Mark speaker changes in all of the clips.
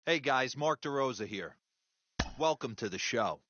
Speaker 1: Hey guys, Mark DeRosa here. Welcome to the show.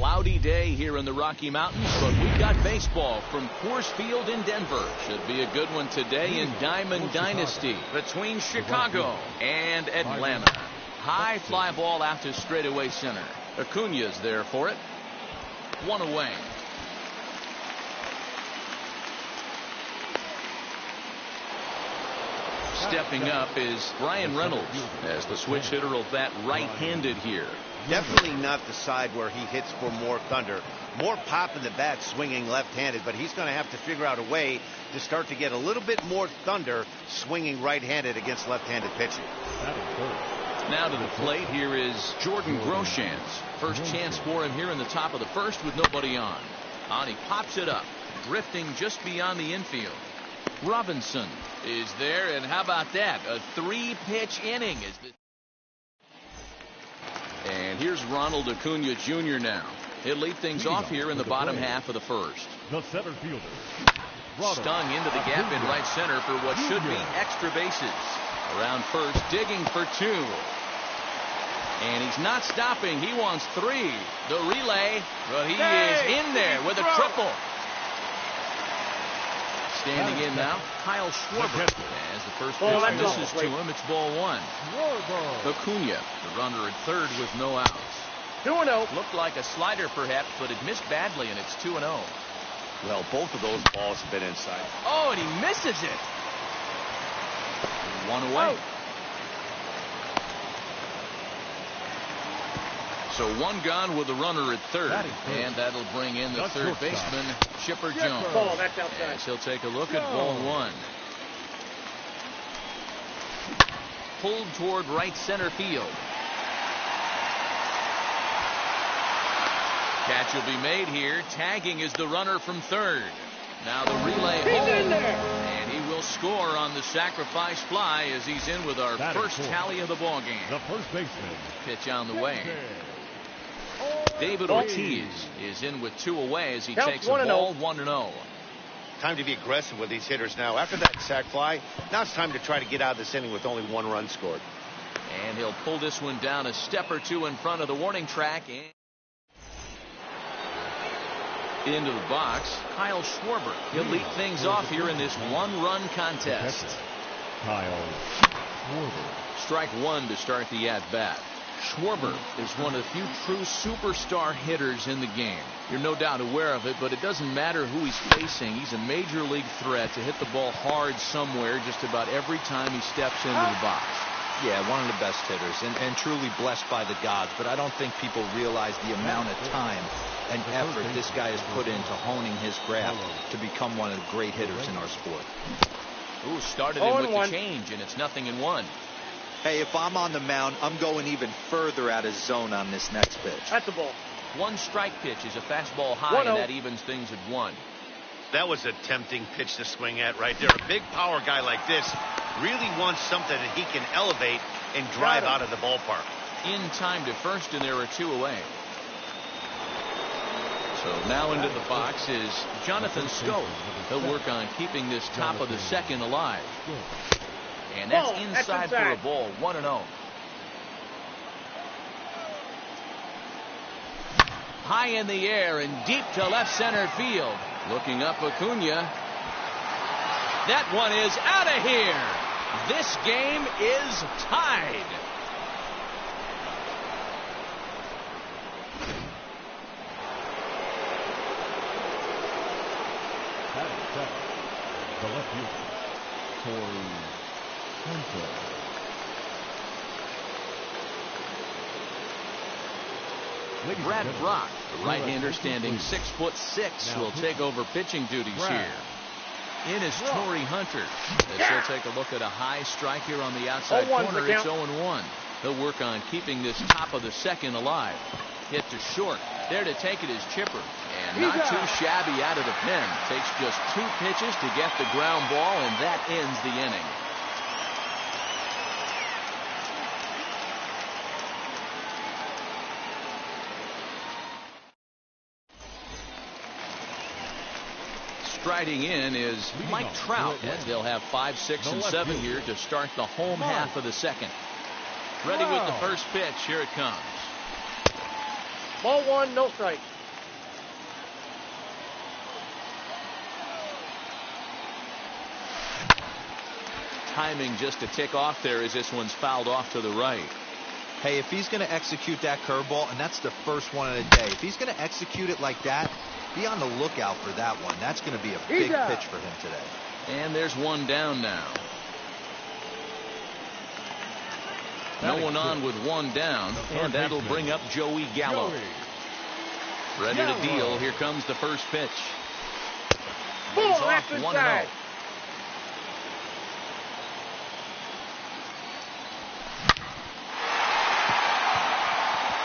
Speaker 2: Cloudy day here in the Rocky Mountains, but we've got baseball from Coors Field in Denver. Should be a good one today in Diamond Dynasty between Chicago and Atlanta. High fly ball out to straightaway center. Acuna's there for it. One away. Stepping up is Brian Reynolds as the switch hitter will bat right-handed here.
Speaker 3: Definitely not the side where he hits for more thunder. More pop in the bat swinging left-handed, but he's going to have to figure out a way to start to get a little bit more thunder swinging right-handed against left-handed pitching.
Speaker 2: Now to the plate, here is Jordan Groshans. First chance for him here in the top of the first with nobody on. He pops it up, drifting just beyond the infield. Robinson is there, and how about that? A 3-pitch inning. here's Ronald Acuna Jr. now. He'll lead things off here in the bottom half of the first.
Speaker 4: The center fielder.
Speaker 2: Stung into the gap in right center for what should be extra bases. Around first, digging for 2. And he's not stopping. He wants 3. The relay, but he is in there with a triple. Standing in now, Kyle Schwarber. As the first pitch misses to him, it's ball 1. Acuna, the runner at third with no outs.
Speaker 5: 2-0.
Speaker 2: Looked like a slider perhaps, but it missed badly, and it's 2-0.
Speaker 3: Well, both of those balls have been inside.
Speaker 2: Oh, and he misses it. 1 away. So 1 gone with the runner at third. And that'll bring in the third baseman, Chipper Jones. As he'll take a look at ball 1. Pulled toward right center field. Catch will be made here. Tagging is the runner from third. Now the relay home. And he will score on the sacrifice fly as he's in with our first tally of the ball game.
Speaker 4: The first baseman.
Speaker 2: Pitch on the way. David Ortiz is in with 2 away as he takes a ball 1-0.
Speaker 3: Time to be aggressive with these hitters now. After that sac fly, now it's time to try to get out of this inning with only 1 run scored.
Speaker 2: And he'll pull this one down a step or 2 in front of the warning track. And into the box, Kyle Schwarber. He'll lead things off here in this 1-run contest.
Speaker 4: Kyle Schwarber.
Speaker 2: Strike 1 to start the at-bat. Schwarber is one of the few true superstar hitters in the game. You're no doubt aware of it, but it doesn't matter who he's facing. He's a major league threat to hit the ball hard somewhere just about every time he steps into the box.
Speaker 1: Yeah, one of the best hitters and truly blessed by the gods, but I don't think people realize the amount of time and effort this guy has put into honing his craft to become one of the great hitters in our sport.
Speaker 2: Ooh, started him with the change, and it's 0-1.
Speaker 1: Hey, if I'm on the mound, I'm going even further out of zone on this next pitch.
Speaker 5: That's a ball.
Speaker 2: 1 strike pitch is a fastball high, and that evens things at 1.
Speaker 3: That was a tempting pitch to swing at right there. A big power guy like this really wants something that he can elevate and drive out of the ballpark.
Speaker 2: In time to first, and there are 2 away. So now into the box is Jonathan Schoop. He'll work on keeping this top of the second alive. And that's inside for a ball, 1-0. High in the air and deep to left center field. Looking up Acuna. That one is out of here. This game is tied.
Speaker 4: The left fielder, Corey Hunter.
Speaker 2: Brad Brock, the right-hander standing 6'6", will take over pitching duties here. In is Torrey Hunter. As he'll take a look at a high strike here on the outside corner. It's 0-1. He'll work on keeping this top of the second alive. Hit to short. There to take it is Chipper. And not too shabby out of the pen. Takes just 2 pitches to get the ground ball, and that ends the inning. Striding in is Mike Trout, as they'll have 5, 6, and 7 here to start the home half of the second. Ready with the first pitch. Here it comes.
Speaker 5: Ball 1, no strike.
Speaker 2: Timing just a tick off there as this one's fouled off to the right.
Speaker 1: Hey, if he's going to execute that curveball, and that's the first one of the day, if he's going to execute it like that, be on the lookout for that one. That's going to be a big pitch for him today.
Speaker 2: And there's one down now. No one on with one down, and that'll bring up Joey Gallo. Ready to deal. Here comes the first pitch. He's off 1-0.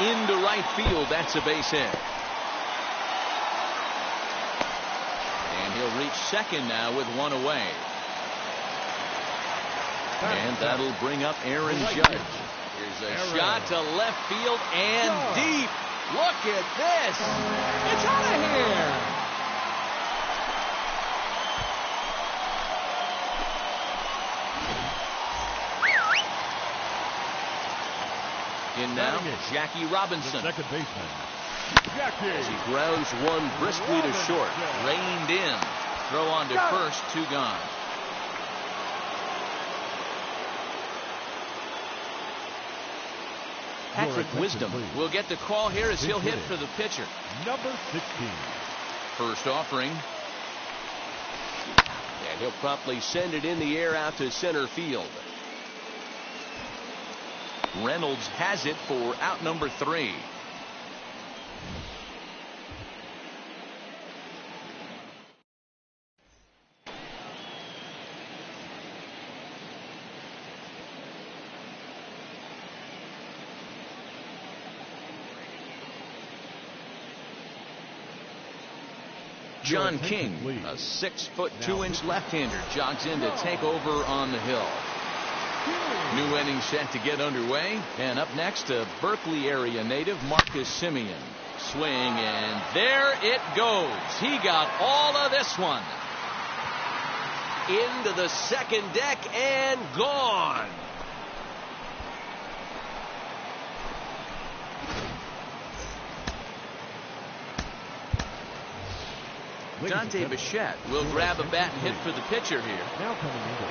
Speaker 2: Into right field. That's a base hit. And he'll reach second now with 1 away. And that'll bring up Aaron Judge. Here's a shot to left field and deep. Look at this. It's out of here. In now, Jackie Robinson.
Speaker 4: The second baseman, Jackie.
Speaker 2: As he grounds one briskly to short. Reined in. Throw on to first, 2 gone. Patrick Wisdom will get the call here as he'll hit for the pitcher.
Speaker 4: Number 16.
Speaker 2: First offering. And he'll promptly send it in the air out to center field. Reynolds has it for out number 3. John King, a 6'2" left-hander, jogs in to take over on the hill. New inning set to get underway, and up next, a Berkeley area native, Marcus Simeon. Swing, and there it goes. He got all of this one. Into the second deck and gone. Dante Bichette will grab a bat and hit for the pitcher here.
Speaker 4: Now coming into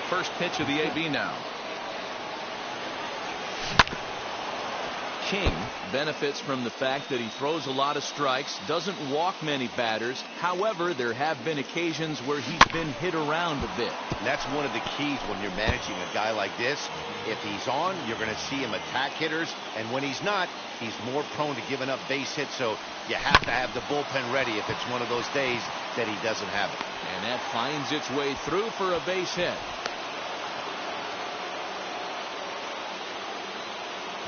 Speaker 2: First pitch of the AB now. King benefits from the fact that he throws a lot of strikes, doesn't walk many batters. However, there have been occasions where he's been hit around a bit.
Speaker 3: And that's one of the keys when you're managing a guy like this. If he's on, you're going to see him attack hitters, and when he's not, he's more prone to giving up base hits, so you have to have the bullpen ready if it's one of those days that he doesn't have it.
Speaker 2: And that finds its way through for a base hit.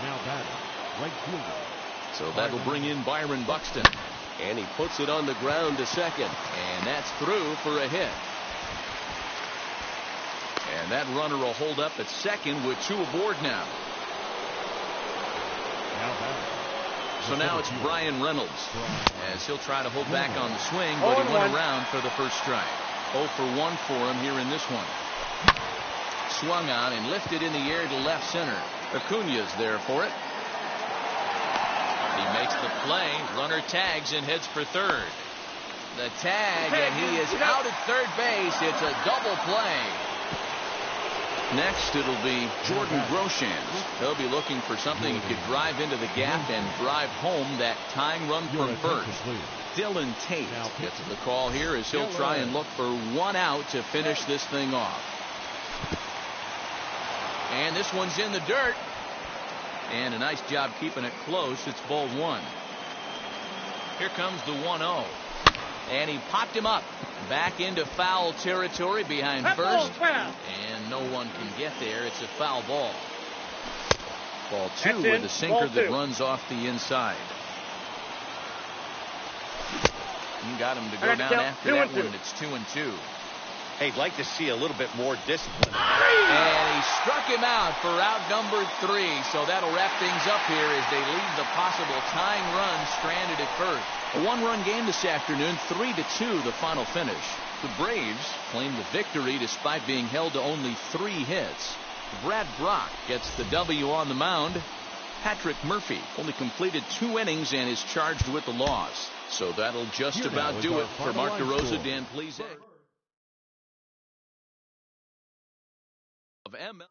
Speaker 4: Now batting, right fielder.
Speaker 2: So that'll bring in Byron Buxton. And he puts it on the ground to second. And that's through for a hit. And that runner will hold up at second with 2 aboard now. So now it's Brian Reynolds as he'll try to hold back on the swing, but he went around for the first strike. 0 for 1 for him here in this one. Swung on and lifted in the air to left center. Acuna's there for it. He makes the play. Runner tags and heads for third. The tag, and he is out at third base. It's a double play. Next, it'll be Jordan Groshans. He'll be looking for something he could drive into the gap and drive home that tying run from first. Dylan Tate gets the call here as he'll try and look for 1 out to finish this thing off. And this one's in the dirt. And a nice job keeping it close. It's ball 1. Here comes the 1-0. And he popped him up. Back into foul territory behind first. And no one can get there. It's a foul ball. Ball 2 with a sinker that runs off the inside. You got him to go down after that one. It's 2-2.
Speaker 3: Hey, I'd like to see a little bit more discipline.
Speaker 2: And he struck him out for out number 3. So that'll wrap things up here as they leave the possible tying run stranded at first. A 1-run game this afternoon, 3-2 the final finish. The Braves claim the victory despite being held to only 3 hits. Brad Brock gets the W on the mound. Patrick Murphy only completed 2 innings and is charged with the loss. So that'll just about do it for Mark DeRosa, Dan Please. Of ML.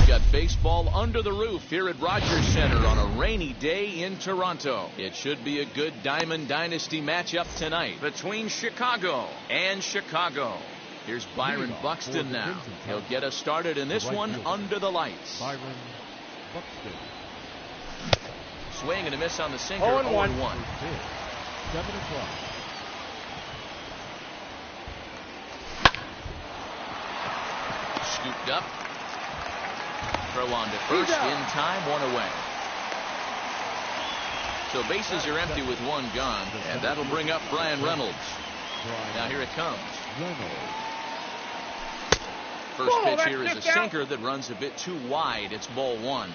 Speaker 2: Got baseball under the roof here at Rogers Center on a rainy day in Toronto. It should be a good Diamond Dynasty matchup tonight between Chicago and Chicago. Here's Byron Buxton now. He'll get us started in this one under the lights.
Speaker 4: Byron Buxton.
Speaker 2: Swing and a miss on the sinker.
Speaker 5: 0-1.
Speaker 2: 0-1.
Speaker 4: 7 o'clock.
Speaker 2: Scooped up. Throw on to first in time, one away. So bases are empty with one gone, and that'll bring up Brian Reynolds. Now here it comes. First pitch here is a sinker that runs a bit too wide. It's ball one.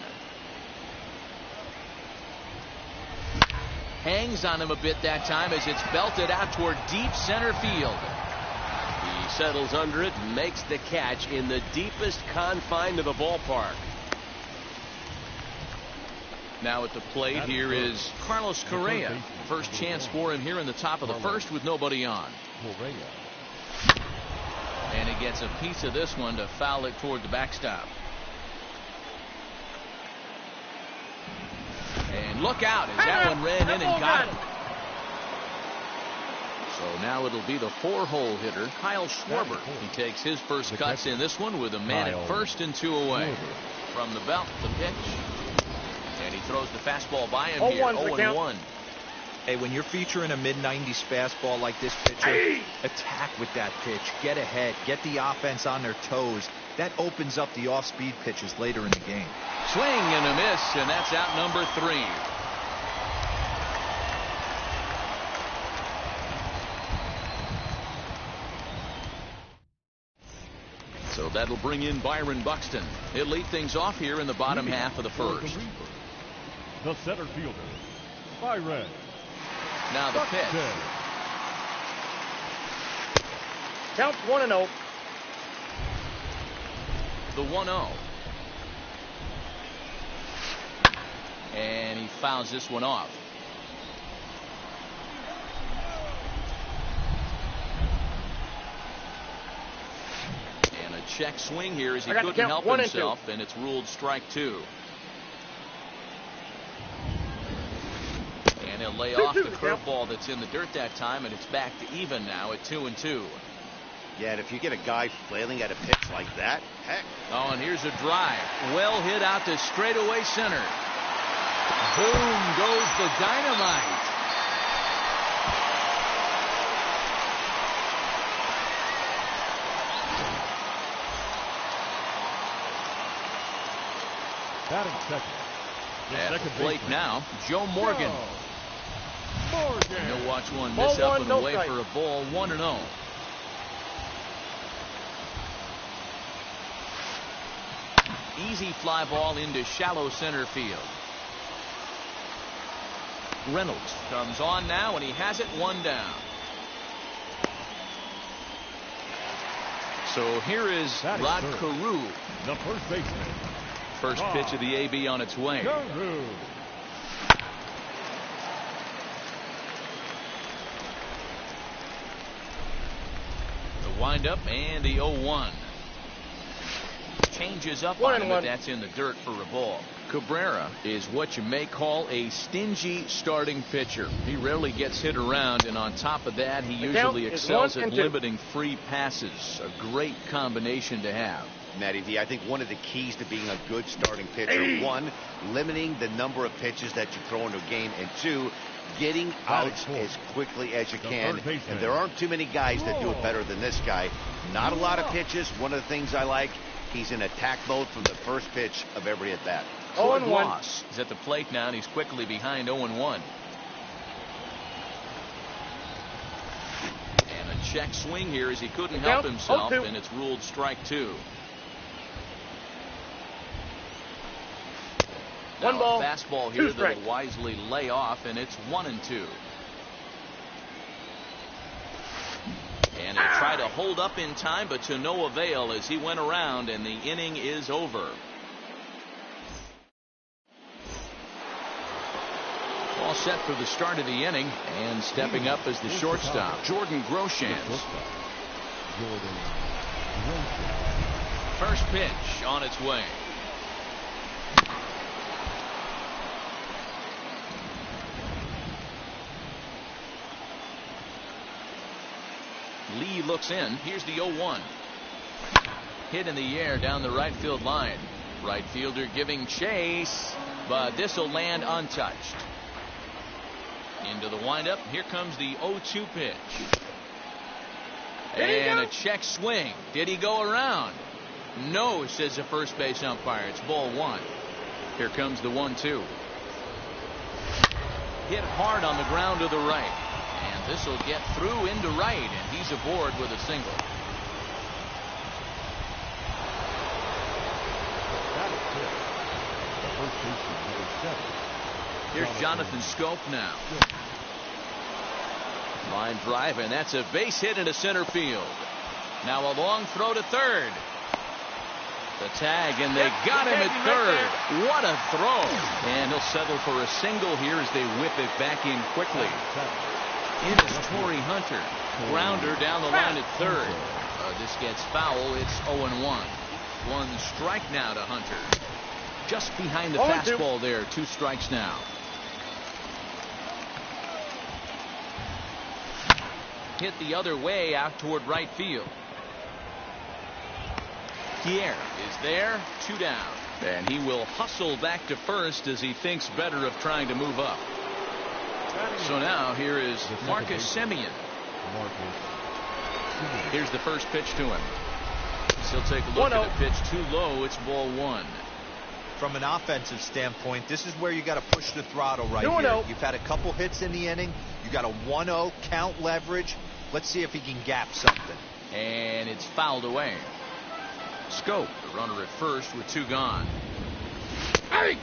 Speaker 2: Hangs on him a bit that time as it's belted out toward deep center field. He settles under it and makes the catch in the deepest confine of the ballpark. Now at the plate here is Carlos Correa. First chance for him here in the top of the first with nobody on. And he gets a piece of this one to foul it toward the backstop. And look out as that one ran in and got him. So now it'll be the 4-hole hitter, Kyle Schwarber. He takes his first cuts in this one with a man at first and 2 away. From the belt, the pitch. And he throws the fastball by him here, 0-1.
Speaker 1: Hey, when you're featuring a mid-90s fastball like this pitcher, attack with that pitch. Get ahead. Get the offense on their toes. That opens up the off-speed pitches later in the game.
Speaker 2: Swing and a miss, and that's out number 3. So that'll bring in Byron Buxton. He'll lead things off here in the bottom half of the first.
Speaker 4: The center fielder, Byron.
Speaker 2: Now the pitch.
Speaker 5: Count 1-0.
Speaker 2: The 1-0. And he fouls this one off. And a check swing here as he couldn't help himself, and it's ruled strike 2. And he'll lay off off the curveball that's in the dirt that time, and it's back to even now at 2-2.
Speaker 3: Yeah, and if you get a guy flailing at a pitch like that, heck.
Speaker 2: Oh, and here's a drive. Well hit out to straightaway center. Boom goes the dynamite.
Speaker 4: Batting second.
Speaker 2: At the plate now, Joe Morgan.
Speaker 4: Morgan.
Speaker 2: He'll watch one
Speaker 5: Ball
Speaker 2: miss up
Speaker 5: one,
Speaker 2: and
Speaker 5: no
Speaker 2: away
Speaker 5: strike.
Speaker 2: for a ball, 1-0. Easy fly ball into shallow center field. Reynolds comes on now, and he has it, one down. So here is Rod Carew.
Speaker 4: The first baseman.
Speaker 2: First pitch of the AB on its way.
Speaker 4: Carew.
Speaker 2: The windup and the 0-1. Changes up on him, but that's in the dirt for a ball. Cabrera is what you may call a stingy starting pitcher. He rarely gets hit around, and on top of that, he usually excels at limiting free passes. A great combination to have.
Speaker 3: Matty V, I think one of the keys to being a good starting pitcher, one, limiting the number of pitches that you throw into a game, and two, getting outs as quickly as you can. And there aren't too many guys that do it better than this guy. Not a lot of pitches. One of the things I like, he's in attack mode from the first pitch of every at bat.
Speaker 2: Claude Loss is at the plate now, and he's quickly behind 0-1. And a check swing here as he couldn't help himself, and it's ruled strike two.
Speaker 5: One ball,
Speaker 2: fastball here that will wisely lay off, and it's 1-2. And he'll try to hold up in time, but to no avail as he went around, and the inning is over. All set for the start of the inning, and stepping up as the shortstop, Jordan Groshans. First pitch on its way. Lee looks in. Here's the 0-1. Hit in the air down the right field line. Right fielder giving chase, but this will land untouched. Into the windup. Here comes the 0-2 pitch. And a check swing. Did he go around? No, says the first base umpire. It's ball one. Here comes the 1-2. Hit hard on the ground to the right. And this will get through into right, and he's aboard with a single. Here's Jonathan Scope now. Line drive, and that's a base hit into center field. Now a long throw to third. The tag, and they got him at third. What a throw. And he'll settle for a single here as they whip it back in quickly. In is Torrey Hunter. Grounder down the line at third. This gets foul. It's 0-1. One strike now to Hunter. Just behind the fastball there. Two strikes now. Hit the other way out toward right field. Pierre is there. Two down. And he will hustle back to first as he thinks better of trying to move up. So now here is Marcus Semien. Here's the first pitch to him. He'll take a look at the pitch too low. It's ball one.
Speaker 1: From an offensive standpoint, this is where you got to push the throttle right here. You've had a couple hits in the inning. You got a 1-0 count leverage. Let's see if he can gap something.
Speaker 2: And it's fouled away. Scope, the runner at first with two gone.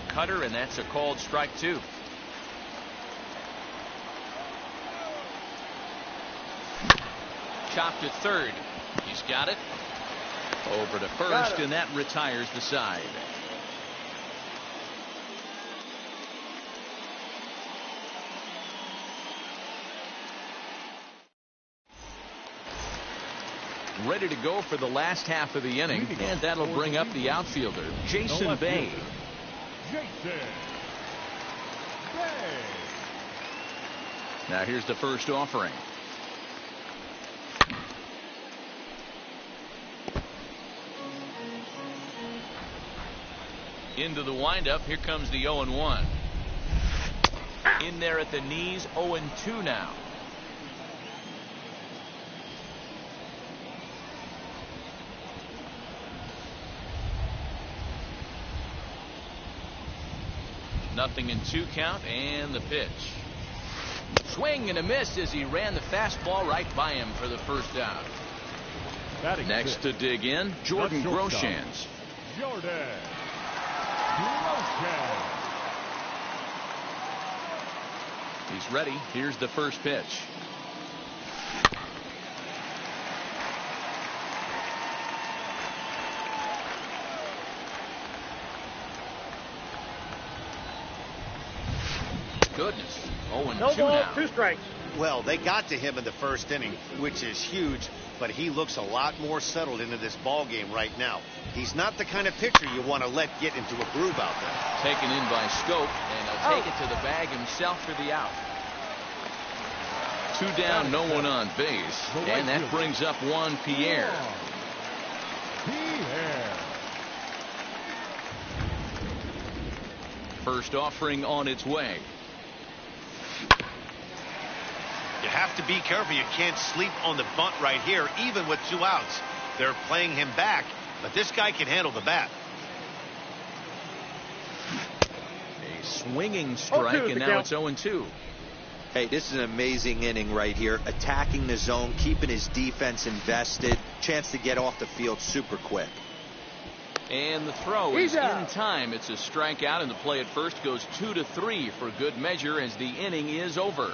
Speaker 2: Cutter, and that's a called strike two. Chopped at third. He's got it. Over to first, and that retires the side. Ready to go for the last half of the inning, and that'll bring up the outfielder, Jason Bay. Now here's the first offering. Into the windup. Here comes the 0-1. In there at the knees. 0-2 now. Nothing in 2 count, and the pitch. Swing and a miss as he ran the fastball right by him for the first out. Next to dig in, Jordan Groshans. He's ready. Here's the first pitch. Goodness. 0-2
Speaker 5: No ball,
Speaker 2: now.
Speaker 5: 2 strikes.
Speaker 3: Well, they got to him in the first inning, which is huge, but he looks a lot more settled into this ball game right now. He's not the kind of pitcher you want to let get into a groove out there.
Speaker 2: Taken in by Scope, and he'll take it to the bag himself for the out. 2 down, no one on base, and that brings up Juan Pierre. First offering on its way.
Speaker 3: You have to be careful. You can't sleep on the bunt right here, even with 2 outs. They're playing him back, but this guy can handle the bat.
Speaker 2: A swinging strike, and now it's 0-2.
Speaker 1: Hey, this is an amazing inning right here. Attacking the zone, keeping his defense invested. Chance to get off the field super quick.
Speaker 2: And the throw is in time. It's a strikeout, and the play at first goes 2-3 for good measure as the inning is over.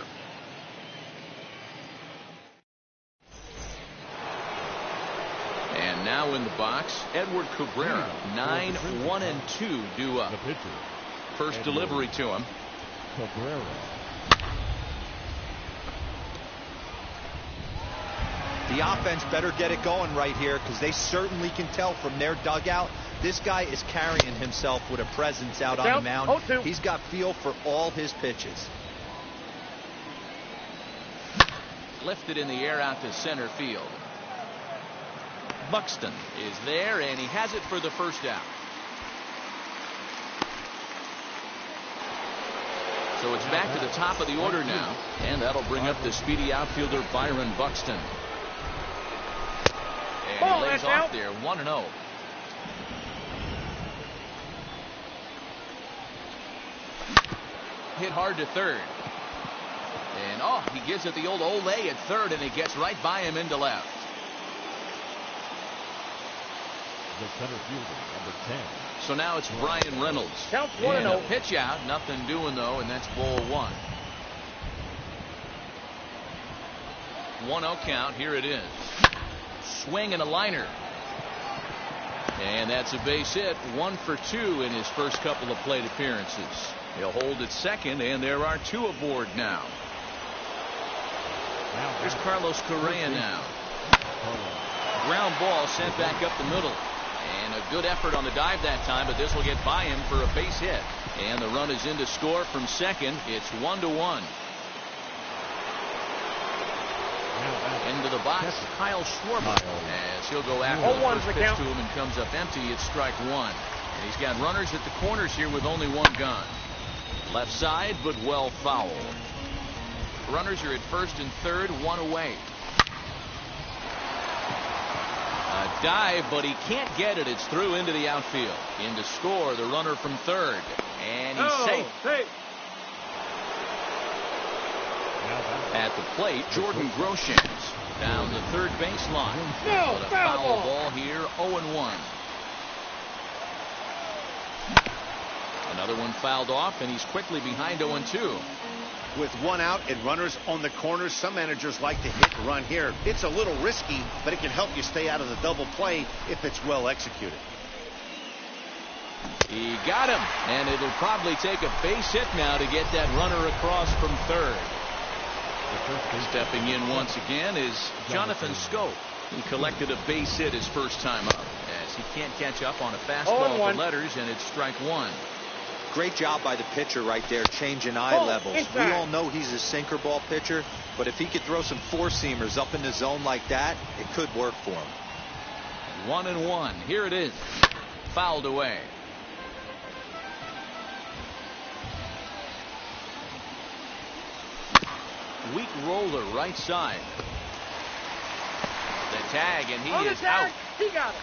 Speaker 2: And now in the box, Edward Cabrera. 9-1-2 due up. First delivery to him.
Speaker 4: Cabrera.
Speaker 1: The offense better get it going right here, because they certainly can tell from their dugout this guy is carrying himself with a presence out on the mound. He's got feel for all his pitches.
Speaker 2: Lifted in the air out to center field. Buxton is there, and he has it for the first out. So it's back to the top of the order now, and that'll bring up the speedy outfielder Byron Buxton. And he lays off there, 1-0. Hit hard to third. And he gives it the old Olay at third, and it gets right by him into left.
Speaker 4: The center fielder, number 10.
Speaker 2: So now it's Brian Reynolds.
Speaker 5: Counts 1-0.
Speaker 2: Pitch out, nothing doing though, and that's ball 1. 1-0 count. Here it is. Swing and a liner. And that's a base hit. 1 for 2 in his first couple of plate appearances. He'll hold at second, and there are 2 aboard now. Here's Carlos Correa now. Ground ball sent back up the middle. And a good effort on the dive that time, but this will get by him for a base hit. And the run is in to score from second. It's 1-1. Into the box, Kyle Schwarber, as he'll go after the first pitch to him and comes up empty. It's strike 1. And he's got runners at the corners here with only 1 gun. Left side, but well fouled. Runners are at first and third, 1 away. A dive, but he can't get it. It's through into the outfield. In to score, the runner from third. And he's safe. At the plate, Jordan Groshans down the third baseline. But a foul ball here, 0-1. Another one fouled off, and he's quickly behind 0-2.
Speaker 3: With 1 out and runners on the corners, some managers like to hit and run here. It's a little risky, but it can help you stay out of the double play if it's well executed.
Speaker 2: He got him, and it'll probably take a base hit now to get that runner across from third. Stepping in once again is Jonathan Scope. He collected a base hit his first time up, as he can't catch up on a fastball for letters, and it's strike 1.
Speaker 1: Great job by the pitcher right there, changing eye levels. We all know he's a sinker ball pitcher, but if he could throw some four-seamers up in the zone like that, it could work for him.
Speaker 2: 1-1. Here it is. Fouled away. Weak roller right side. The tag, and he is out.
Speaker 5: He got it.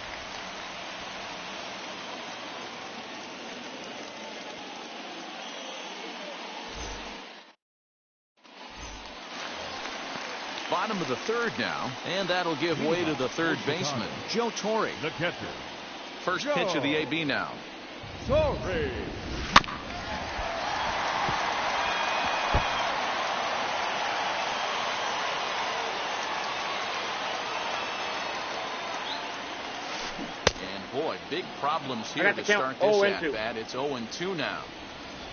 Speaker 2: Bottom of the third now, and that'll give way to the third baseman, Joe Torre.
Speaker 4: The catcher.
Speaker 2: First pitch of the AB now.
Speaker 4: Torre.
Speaker 2: And boy, big problems here to start this at-bat. It's 0-2 now.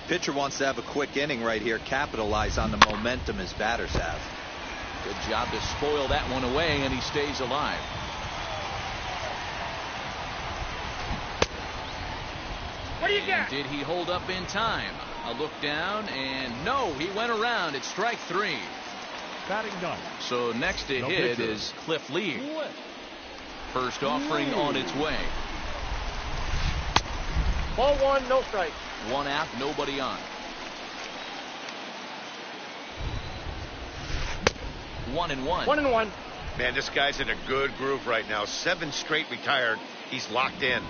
Speaker 1: Pitcher wants to have a quick inning right here, capitalize on the momentum his batters have.
Speaker 2: Good job to spoil that one away, and he stays alive.
Speaker 5: What do you got?
Speaker 2: Did he hold up in time? A look down, and no, he went around. It's strike three.
Speaker 4: Batting done.
Speaker 2: So next to hit is Cliff Lee. First offering on its way.
Speaker 5: Ball one, no strike.
Speaker 2: One out, nobody on. 1-1.
Speaker 5: 1-1.
Speaker 3: Man, this guy's in a good groove right now. 7 straight retired. He's locked in.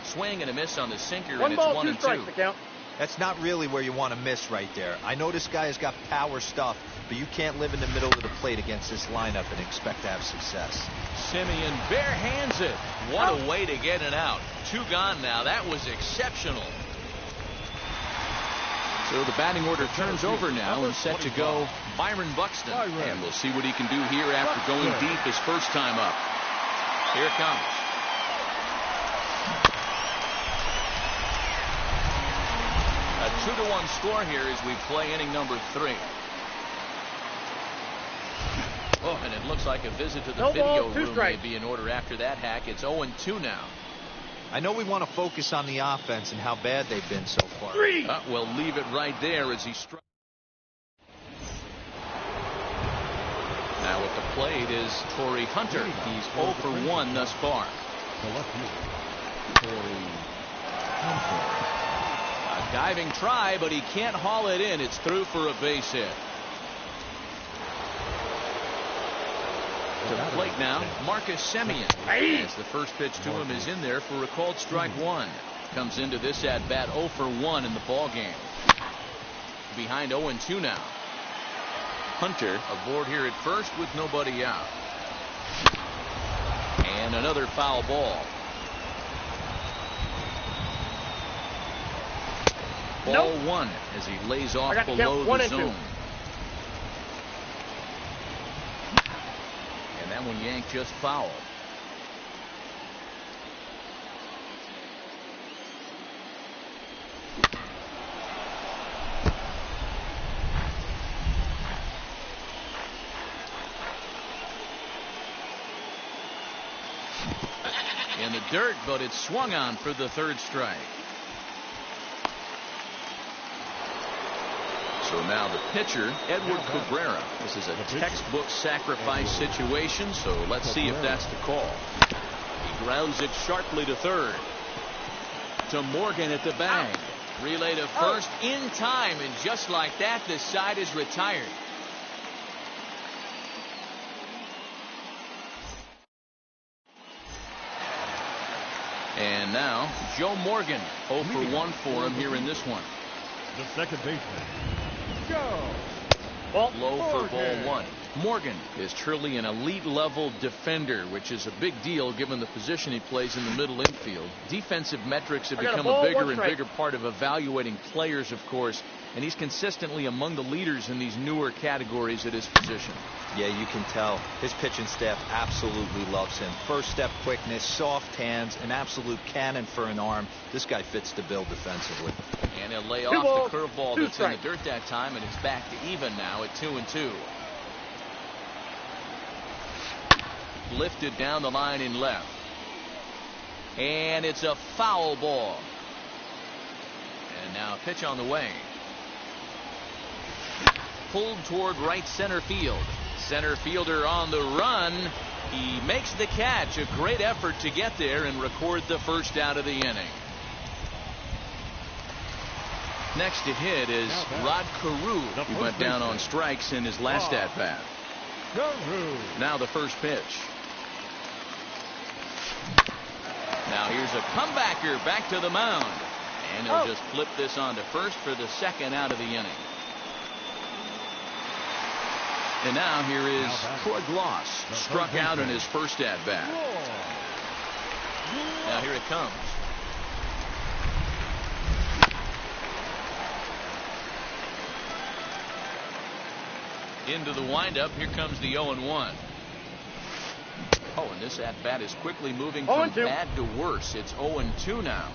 Speaker 2: Swing and a miss on the sinker,
Speaker 5: One
Speaker 2: and it's
Speaker 5: ball,
Speaker 2: 1-2.
Speaker 5: two strikes to count.
Speaker 1: That's not really where you want to miss right there. I know this guy has got power stuff, but you can't live in the middle of the plate against this lineup and expect to have success.
Speaker 2: Simeon bare hands it. What a way to get it out. 2 gone now. That was exceptional. So the batting order turns over now and set to go Byron Buxton. And we'll see what he can do here after going deep his first time up. Here it comes. A 2-1 score here as we play inning number 3. Oh, and it looks like a visit to the video room may be in order after that hack. It's 0-2 now.
Speaker 1: I know we want to focus on the offense and how bad they've been so far.
Speaker 2: We'll leave it right there as he strikes. Now at the plate is Torrey Hunter. He's 0 for 1 thus far.
Speaker 4: The left fielder, Torrey Hunter.
Speaker 2: A diving try, but he can't haul it in. It's through for a base hit. To the plate now, Marcus Semien. As the first pitch to him is in there for a called strike 1. Comes into this at bat 0 for 1 in the ball game. Behind 0-2 now. Hunter aboard here at first with nobody out. And another foul ball. Ball 1 as he lays off below the zone. That one yanked just foul. In the dirt, but it's swung on for the third strike. So now the pitcher, Edward Cabrera. This is a textbook sacrifice situation, so let's see if that's the call. He grounds it sharply to third. To Morgan at the bag. Relay to first in time, and just like that, the side is retired. And now, Joe Morgan, 0 for 1 for him here in this one.
Speaker 4: The second baseman, Joe.
Speaker 2: Low for ball 1. Morgan is truly an elite level defender, which is a big deal given the position he plays in the middle infield. Defensive metrics have become a bigger and bigger part of evaluating players, of course, and he's consistently among the leaders in these newer categories at his position.
Speaker 1: Yeah, you can tell his pitching staff absolutely loves him. First step quickness, soft hands, an absolute cannon for an arm. This guy fits the bill defensively.
Speaker 2: And he'll lay off the curveball that's in the dirt that time, and it's back to even now at 2-2. Lifted down the line in left. And it's a foul ball. And now pitch on the way. Pulled toward right center field. Center fielder on the run. He makes the catch. A great effort to get there and record the first out of the inning. Next to hit is Rod Carew. He went down on strikes in his last at bat. Now the first pitch. Now here's a comebacker back to the mound. And he'll just flip this on to first for the second out of the inning. And now here is Troy Gloss, struck out in his first at bat. Now here it comes. Into the windup. Here comes the 0-1. Oh, and this at bat is quickly moving from bad to worse. It's 0-2 now.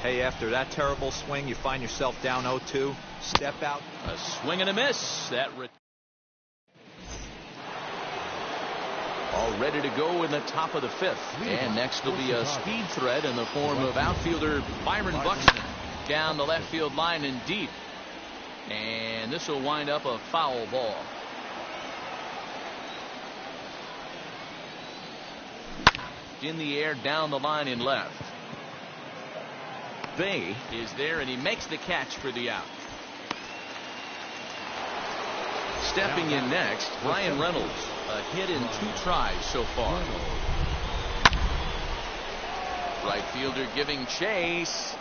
Speaker 1: Hey, after that terrible swing, you find yourself down 0-2. Step out.
Speaker 2: A swing and a miss. That all ready to go in the top of the fifth. And next will be a speed threat in the form of outfielder Byron Buxton. Down the left field line and deep. And this will wind up a foul ball. In the air down the line in left. Bay is there and he makes the catch for the out. Stepping in next, Ryan Reynolds. A hit in 2 tries so far. Right fielder giving chase.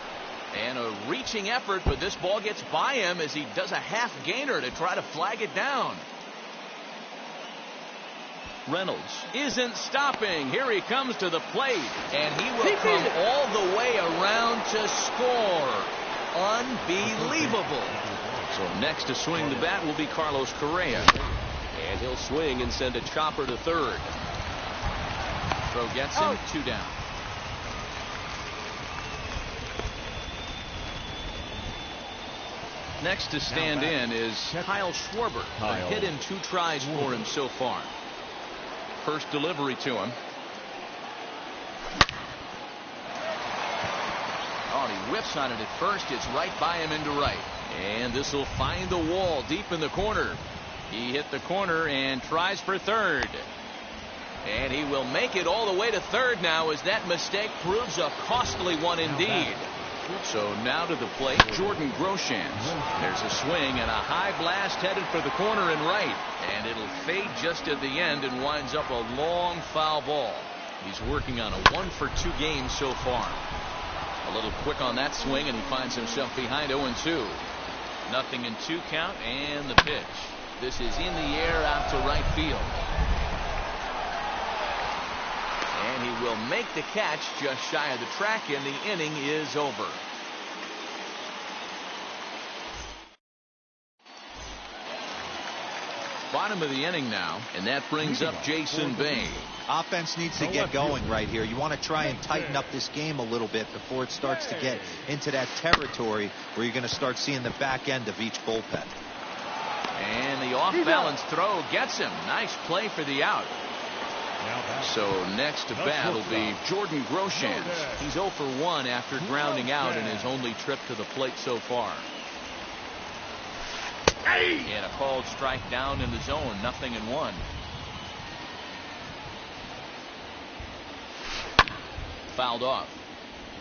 Speaker 2: And a reaching effort, but this ball gets by him as he does a half gainer to try to flag it down. Reynolds isn't stopping. Here he comes to the plate, and he will come all the way around to score. Unbelievable. So next to swing the bat will be Carlos Correa. And he'll swing and send a chopper to third. Throw gets him, 2 down. Next to stand in is Kyle Schwarber. A hit in 2 tries for him so far. First delivery to him. Oh, he whips on it at first. It's right by him into right. And this will find the wall deep in the corner. He hit the corner and tries for third. And he will make it all the way to third now as that mistake proves a costly one indeed. So now to the plate, Jordan Groshans. There's a swing and a high blast headed for the corner and right. And it'll fade just at the end and winds up a long foul ball. He's working on a 1-for-2 game so far. A little quick on that swing and he finds himself behind 0-2. 0-2 count and the pitch. This is in the air out to right field. And he will make the catch just shy of the track, and the inning is over. Bottom of the inning now, and that brings up Jason Bay.
Speaker 1: Offense needs to get going right here. You want to try and tighten up this game a little bit before it starts to get into that territory where you're going to start seeing the back end of each bullpen.
Speaker 2: And the off-balance throw gets him. Nice play for the out. So next to bat will be Jordan Groshans. He's 0 for 1 after grounding out in his only trip to the plate so far. And a called strike down in the zone. 0-1. Fouled off.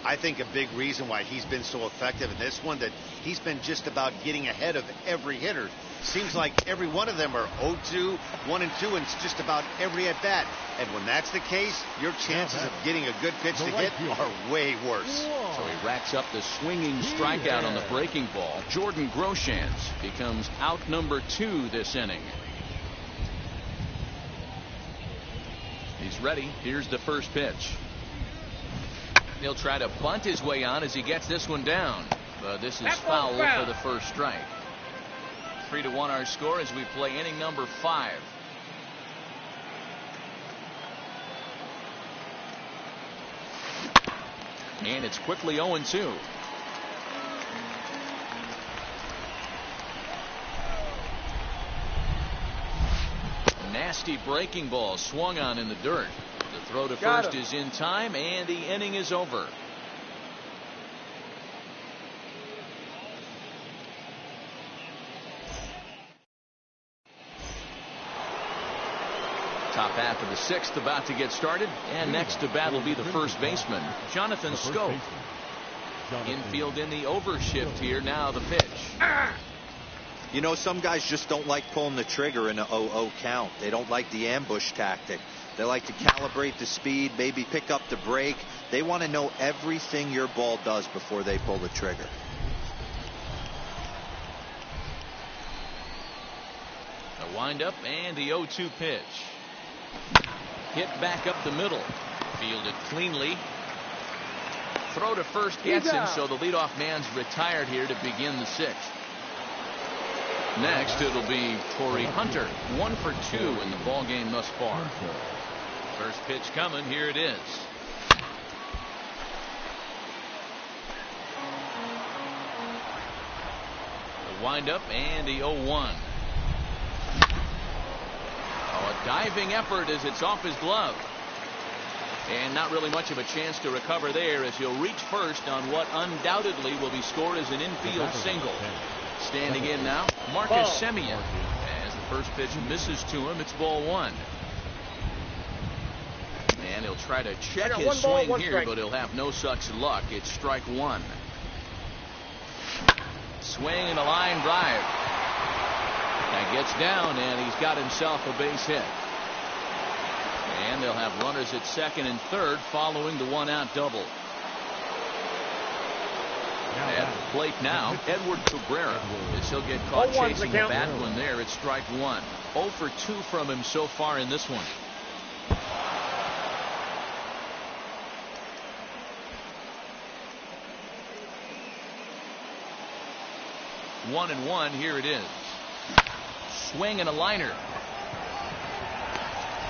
Speaker 3: I think a big reason why he's been so effective in this one, that he's been just about getting ahead of every hitter. Seems like every one of them are 0-2, 1-2, and it's just about every at bat. And when that's the case, your chances of getting a good pitch to hit are way worse.
Speaker 2: So he racks up the swinging strikeout on the breaking ball. Jordan Groshans becomes out number 2 this inning. He's ready. Here's the first pitch. He'll try to bunt his way on as he gets this one down. But this is foul for the first strike. 3-1 our score as we play inning number 5. And it's quickly 0-2. Nasty breaking ball swung on in the dirt. The throw to first is in time, and the inning is over. Top half of the sixth about to get started, and next to bat will be the first baseman, Jonathan Scope. Infield in the overshift here. Now the pitch.
Speaker 1: You know, some guys just don't like pulling the trigger in an 0-0 count. They don't like the ambush tactic. They like to calibrate the speed, maybe pick up the brake. They want to know everything your ball does before they pull the trigger.
Speaker 2: The windup and the 0-2 pitch. Hit back up the middle. Fielded cleanly. Throw to first gets him, so the leadoff man's retired here to begin the sixth. Next, it'll be Torrey Hunter, 1 for 2 in the ball game thus far. First pitch coming. Here it is. The windup and the 0-1. A diving effort as it's off his glove. And not really much of a chance to recover there as he'll reach first on what undoubtedly will be scored as an infield single. Standing in now, Marcus Semien. As the first pitch misses to him, it's ball 1. And he'll try to check his swing here, but he'll have no such luck. It's strike 1. Swing and a line drive. That gets down, and he's got himself a base hit. And they'll have runners at second and third following the 1-out double. At the plate now, Edward Cabrera, as he'll get caught chasing the bat one there. It's strike 1. 0 for 2 from him so far in this one. 1-1. Here it is. Swing and a liner.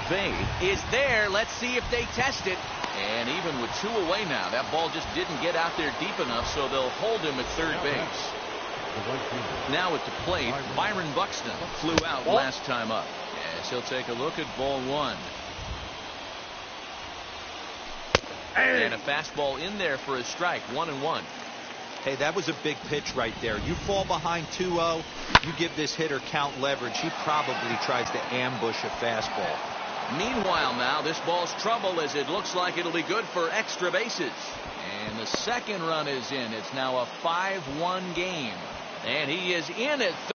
Speaker 2: Vade is there. Let's see if they test it. And even with 2 away now, that ball just didn't get out there deep enough, so they'll hold him at third base. Now at the plate, Byron Buxton flew out last time up, as he'll take a look at ball 1. And a fastball in there for a strike. 1-1.
Speaker 1: Hey, that was a big pitch right there. You fall behind 2-0, you give this hitter count leverage. He probably tries to ambush a fastball.
Speaker 2: Meanwhile now, this ball's trouble as it looks like it'll be good for extra bases. And the second run is in. It's now a 5-1 game. And he is in at third.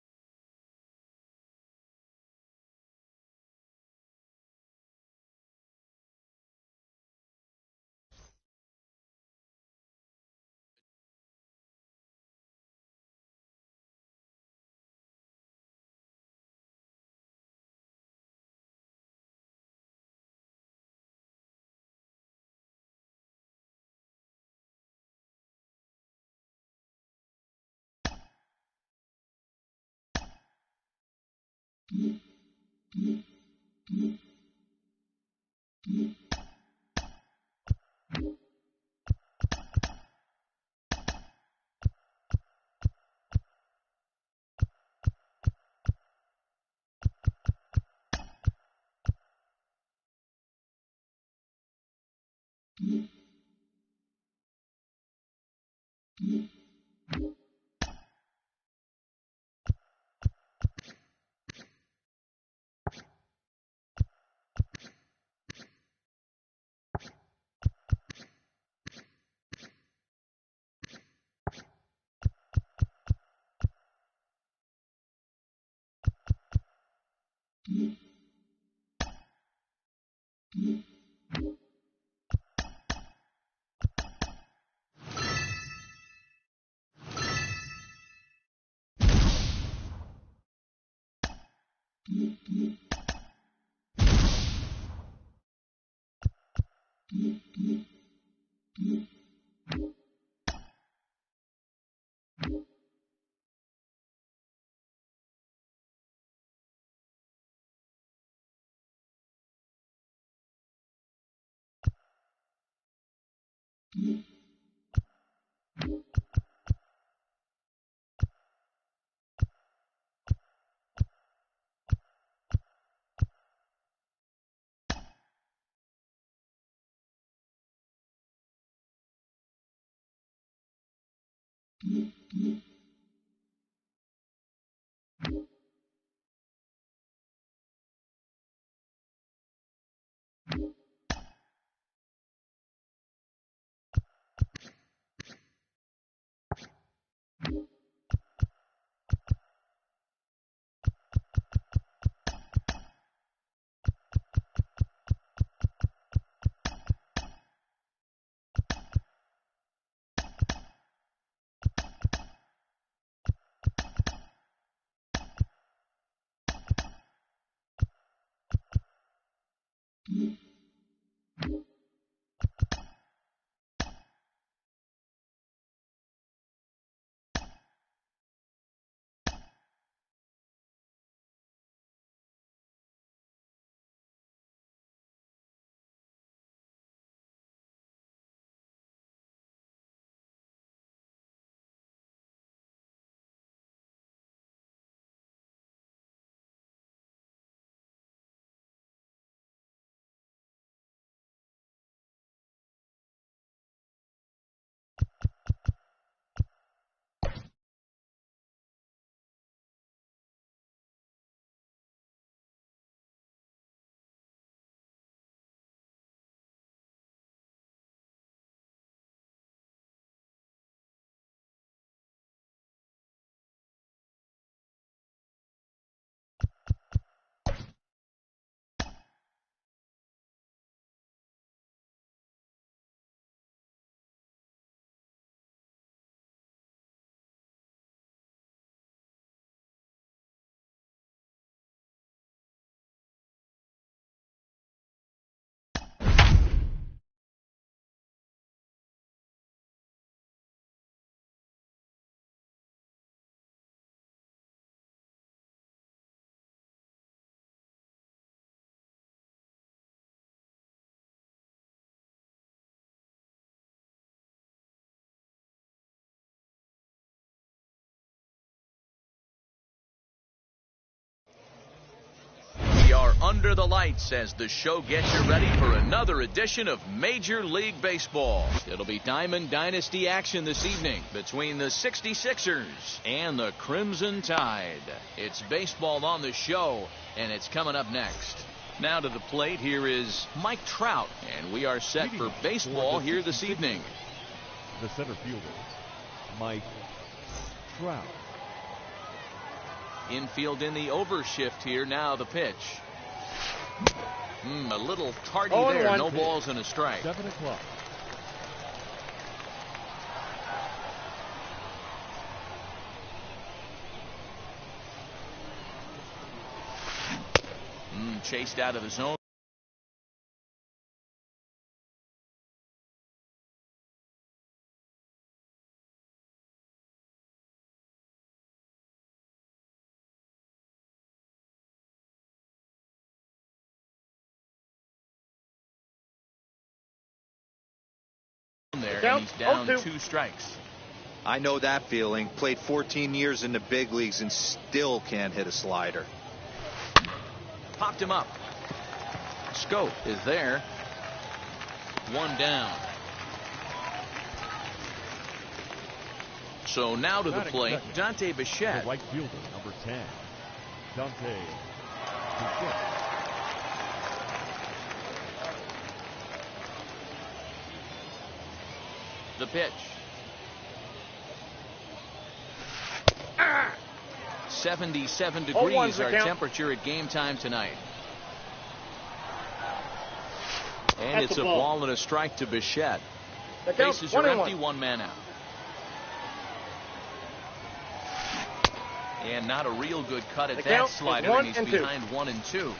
Speaker 2: We are under the lights as the show gets you ready for another edition of Major League Baseball. It'll be Diamond Dynasty action this evening between the 66ers and the Crimson Tide. It's baseball on the show, and it's coming up next. Now to the plate, here is Mike Trout, and we are set for baseball here this evening.
Speaker 4: The center fielder, Mike Trout.
Speaker 2: Infield in the overshift here. Now the pitch. A little tardy there. No balls and a strike.
Speaker 4: 7 o'clock.
Speaker 2: Chased out of the zone. There, and he's down 2 strikes.
Speaker 1: I know that feeling. Played 14 years in the big leagues and still can't hit a slider.
Speaker 2: Popped him up. Scope is there. 1 down. So now to the plate, Dante Bichette.
Speaker 4: The right fielder, number 10, Dante Bichette.
Speaker 2: The pitch. 77 degrees our temperature at game time tonight. And it's a ball and a strike to Bichette. Bases are empty, 1 man out. And not a real good cut at that slider, and he's behind 1-2.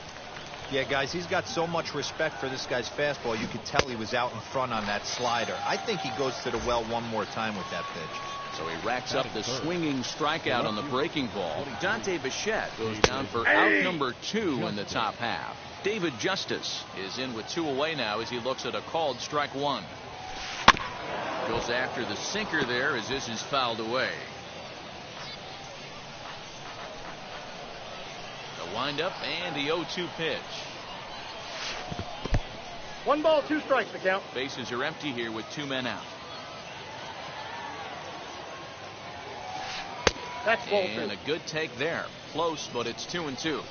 Speaker 1: Yeah, guys, he's got so much respect for this guy's fastball. You could tell he was out in front on that slider. I think he goes to the well one more time with that pitch.
Speaker 2: So he racks up the swinging strikeout on the breaking ball. Dante Bichette goes down for out number 2 in the top half. David Justice is in with 2 away now as he looks at a called strike 1. Goes after the sinker there as this is fouled away. The windup and the 0-2 pitch.
Speaker 5: 1 ball, 2 strikes the count.
Speaker 2: Bases are empty here with 2 men out.
Speaker 5: That's ball 2.
Speaker 2: And a good take there. Close, but it's 2-2.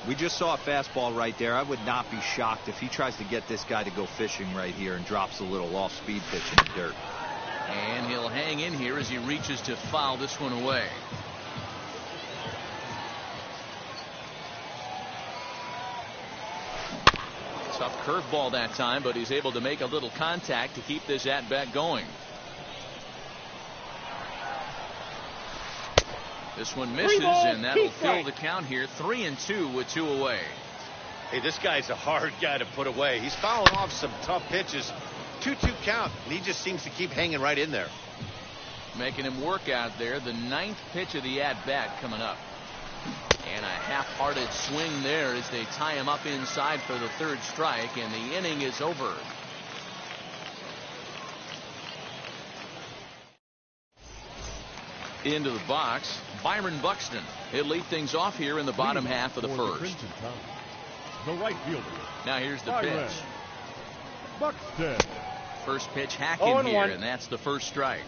Speaker 1: We just saw a fastball right there. I would not be shocked if he tries to get this guy to go fishing right here and drops a little off-speed pitch in the dirt.
Speaker 2: And he'll hang in here as he reaches to foul this one away. Tough curveball that time, but he's able to make a little contact to keep this at-bat going. This one misses, and that'll fill the count here. 3-2 with 2 away.
Speaker 3: Hey, this guy's a hard guy to put away. He's fouling off some tough pitches. 2-2 count, and he just seems to keep hanging right in there.
Speaker 2: Making him work out there. The 9th pitch of the at-bat coming up. And a half-hearted swing there as they tie him up inside for the 3rd strike, and the inning is over. Into the box, Byron Buxton. He'll lead things off here in the bottom half of the 1st.
Speaker 4: The right fielder.
Speaker 2: Now here's the pitch.
Speaker 4: Buxton.
Speaker 2: First pitch hacking here, and that's the 1st strike.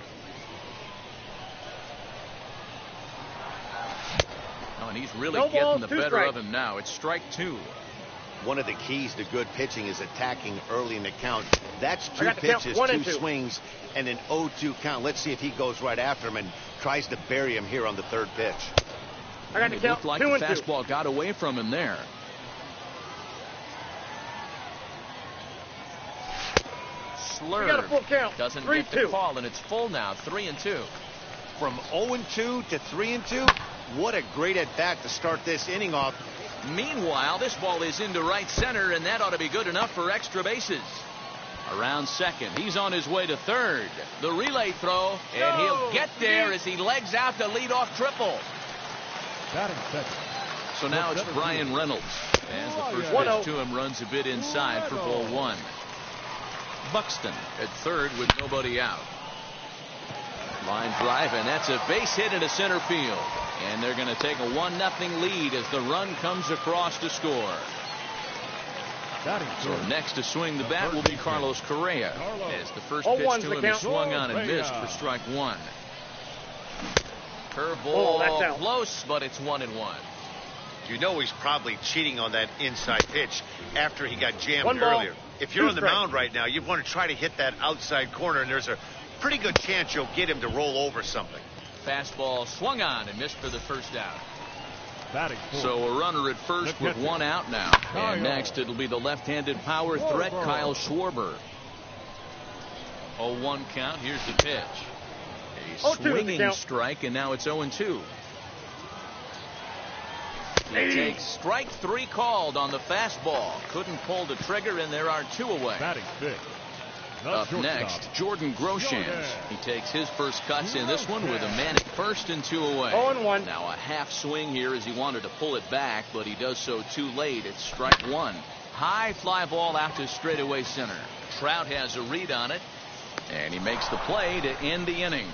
Speaker 2: Oh, and he's really getting the better of him now. It's strike 2.
Speaker 3: One of the keys to good pitching is attacking early in the count. That's 2 pitches, 2 swings, and an 0-2 count. Let's see if he goes right after him and tries to bury him here on the 3rd pitch.
Speaker 2: It looked like the fastball got away from him there. Slurve doesn't get the call, and it's full now. 3-2.
Speaker 3: From 0-2 to 3-2. What a great at bat to start this inning off.
Speaker 2: Meanwhile, this ball is into right center, and that ought to be good enough for extra bases. Around second, he's on his way to 3rd. The relay throw, and he'll get there as he legs out the leadoff triple. So now it's Brian Reynolds as the first pitch to him runs a bit inside for ball 1. Buxton at 3rd with nobody out. Line drive, and that's a base hit into center field. And they're going to take a 1-0 lead as the run comes across to score. So next to swing the bat will be Carlos Correa. As the first pitch to him is swung on and missed for strike 1. Curveball close, but it's 1-1.
Speaker 3: You know he's probably cheating on that inside pitch after he got jammed earlier. If you're on the mound right now, you want to try to hit that outside corner, and there's a pretty good chance you'll get him to roll over something.
Speaker 2: Fastball swung on and missed for the 1st out. So a runner at 1st with 1 out now. And next it'll be the left-handed power threat, Kyle Schwarber. 0-1 count. Here's the pitch. A swinging strike, and now it's 0-2. He takes strike 3 called on the fastball. Couldn't pull the trigger, and there are 2 away. Up next, Jordan Groshans. He takes his first cuts in this one with a man at 1st and 2 away.
Speaker 5: 0-1.
Speaker 2: Now a half swing here as he wanted to pull it back, but he does so too late. It's strike 1. High fly ball out to straightaway center. Trout has a read on it, and he makes the play to end the inning.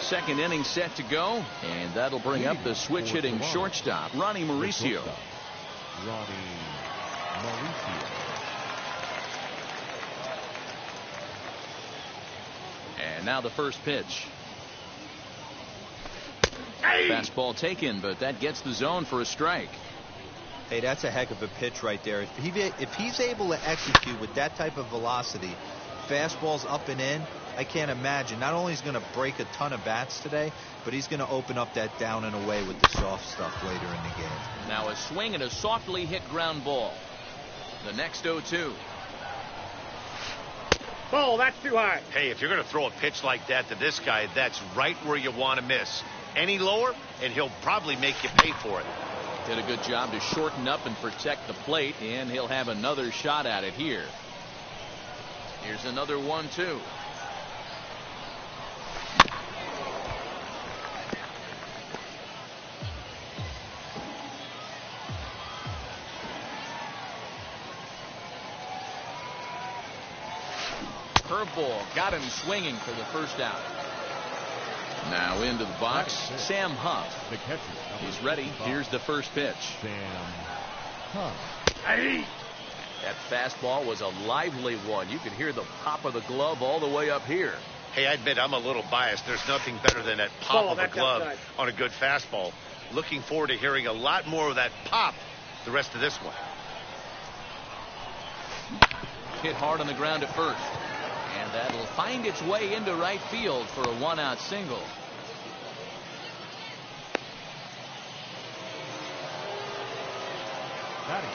Speaker 2: Second inning set to go, and that'll bring up the switch hitting shortstop, Ronnie Mauricio. And now the first pitch. Fastball taken, but that gets the zone for a strike.
Speaker 1: Hey, that's a heck of a pitch right there. If he's able to execute with that type of velocity, fastballs up and in, I can't imagine. Not only is he going to break a ton of bats today, but he's going to open up that down and away with the soft stuff later in the game.
Speaker 2: Now a swing and a softly hit ground ball. The next 0-2.
Speaker 5: Ball, that's too high.
Speaker 3: Hey, if you're going to throw a pitch like that to this guy, that's right where you want to miss. Any lower, and he'll probably make you pay for it.
Speaker 2: Did a good job to shorten up and protect the plate, and he'll have another shot at it here. Here's another 1-2. Curveball got him swinging for the 1st out. Now into the box, Sam Huff. He's ready. Here's the first pitch.
Speaker 4: Sam Huff.
Speaker 2: That fastball was a lively one. You could hear the pop of the glove all the way up here.
Speaker 3: Hey, I admit I'm a little biased. There's nothing better than that pop of the glove on a good fastball. Looking forward to hearing a lot more of that pop the rest of this one.
Speaker 2: Hit hard on the ground at 1st. And that'll find its way into right field for a 1-out single.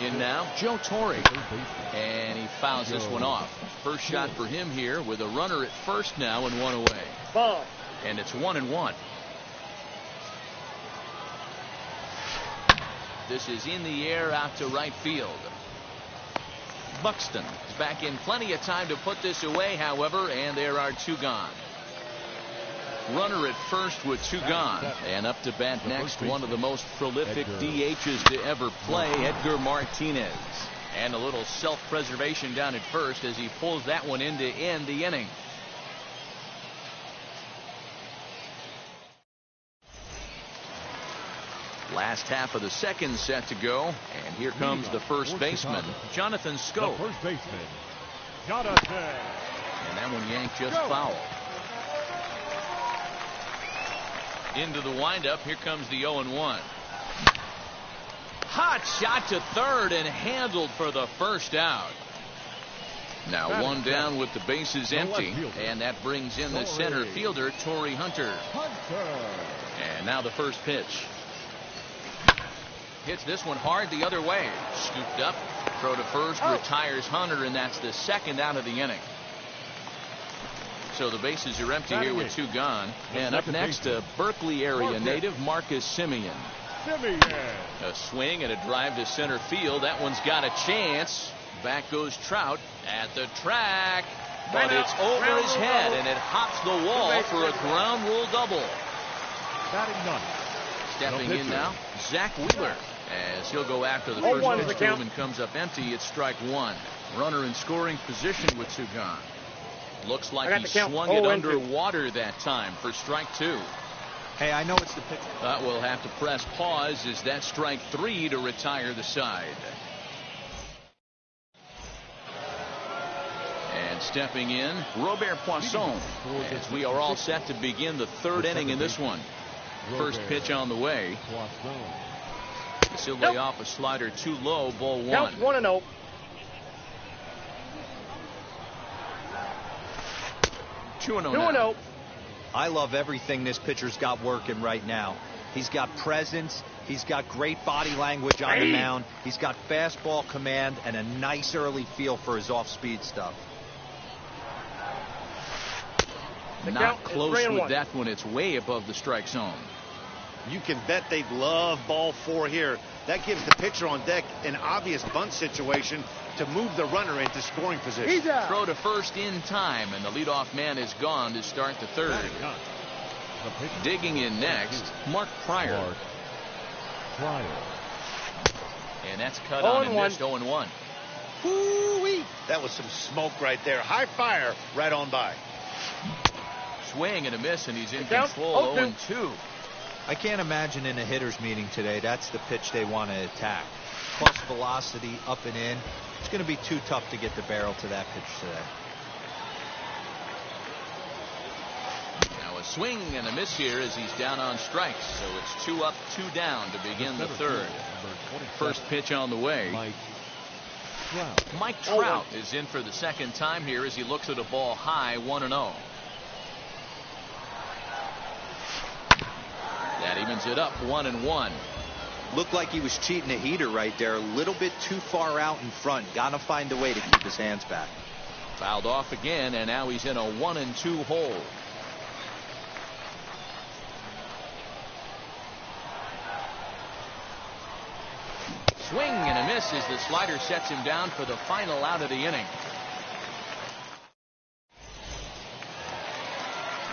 Speaker 2: In now, Joe Torre. And he fouls this one off. First shot for him here with a runner at first now and one away.
Speaker 5: Ball.
Speaker 2: And it's 1-1. This is in the air out to right field. Buxton is back in plenty of time to put this away, however, and there are two gone. Runner at first with two gone. And up to bat next, one of the most prolific DHs to ever play, Edgar Martinez. And a little self-preservation down at first as he pulls that one in to end the inning. Last half of the second set to go, and here comes the first baseman, Jonathan Scope.
Speaker 4: First baseman, Jonathan.
Speaker 2: And that one yanked just foul. Into the windup, here comes the 0-1. Hot shot to third and handled for the first out. Now one down with the bases empty, and that brings in the center fielder, Torrey Hunter. And now the first pitch. Hits this one hard the other way. Scooped up, throw to first, retires Hunter, and that's the second out of the inning. So the bases are empty here with two gone. And up next, a Berkeley area native, Marcus Semien. A swing and a drive to center field. That one's got a chance. Back goes Trout at the track. But it's over his head, and it hops the wall for a ground rule double. Stepping in now, Zach Wheeler, as he'll go after the first pitch to him and comes up empty. It's strike one. Runner in scoring position with two gone. Looks like he swung it underwater that time for strike two.
Speaker 1: Hey, I know it's the pitch.
Speaker 2: But we'll have to press pause as that strike three to retire the side. And stepping in, Robert Poisson, as we are all set to begin the third inning in this one. First pitch on the way. He'll lay off a slider too low, ball one.
Speaker 5: Count 1-0.
Speaker 2: Two and 0.
Speaker 1: I love everything this pitcher's got working right now. He's got presence. He's got great body language on the mound. He's got fastball command and a nice early feel for his off-speed stuff.
Speaker 2: Not close with that one. It's way above the strike zone.
Speaker 3: You can bet they love ball four here. That gives the pitcher on deck an obvious bunt situation to move the runner into scoring position.
Speaker 2: Throw to first in time, and the leadoff man is gone to start the third. Digging in next, Mark Pryor. And that's cut on and missed. 0-1.
Speaker 3: Woo-wee. That was some smoke right there. High fire right on by.
Speaker 2: Swing and a miss, and he's in control. 0-2.
Speaker 1: I can't imagine in a hitter's meeting today that's the pitch they want to attack. Plus velocity up and in. It's going to be too tough to get the barrel to that pitch today.
Speaker 2: Now a swing and a miss here as he's down on strikes. So it's 2 up, 2 down to begin the third. First pitch on the way. Mike Trout is in for the second time here as he looks at a ball high, 1-0. That evens it up, 1-1.
Speaker 1: Looked like he was cheating a heater right there. A little bit too far out in front. Got to find a way to keep his hands back.
Speaker 2: Fouled off again, and now he's in a 1-2 hole. Swing and a miss as the slider sets him down for the final out of the inning.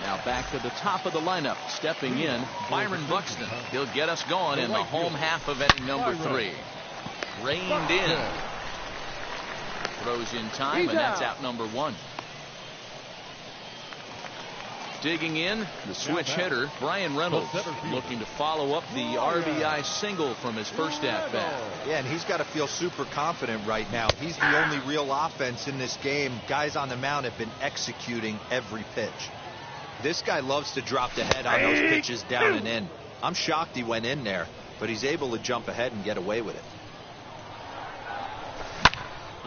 Speaker 2: Now back to the top of the lineup, stepping in, Byron Buxton. He'll get us going in the home half of inning number 3. Reined in. Throws in time, and that's out number 1. Digging in, the switch hitter, Brian Reynolds, looking to follow up the RBI single from his first at-bat.
Speaker 1: Yeah, and he's got to feel super confident right now. He's the only real offense in this game. Guys on the mound have been executing every pitch. This guy loves to drop the head on those pitches down and in. I'm shocked he went in there, but he's able to jump ahead and get away with it.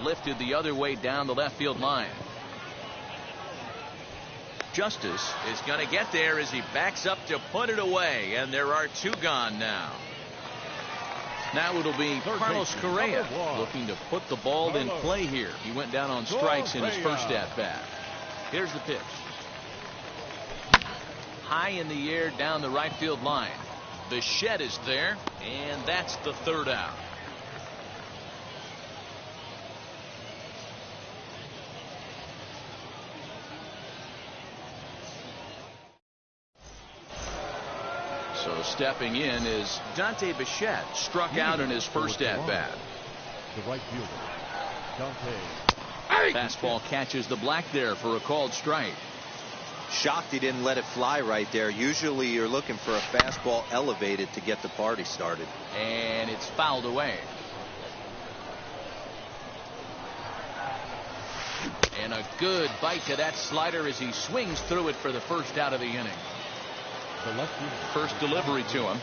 Speaker 2: Lifted the other way down the left field line. Justice is going to get there as he backs up to put it away, and there are 2 gone now. Now it'll be Carlos Correa looking to put the ball in play here. He went down on strikes in his first at-bat. Here's the pitch. High in the air down the right field line. Bichette is there, and that's the third out. So stepping in is Dante Bichette, struck out in his first at-bat.
Speaker 4: The right fielder, Dante.
Speaker 2: Fastball catches the black there for a called strike.
Speaker 1: Shocked he didn't let it fly right there. Usually you're looking for a fastball elevated to get the party started.
Speaker 2: And it's fouled away. And a good bite to that slider as he swings through it for the first out of the inning. First delivery to him.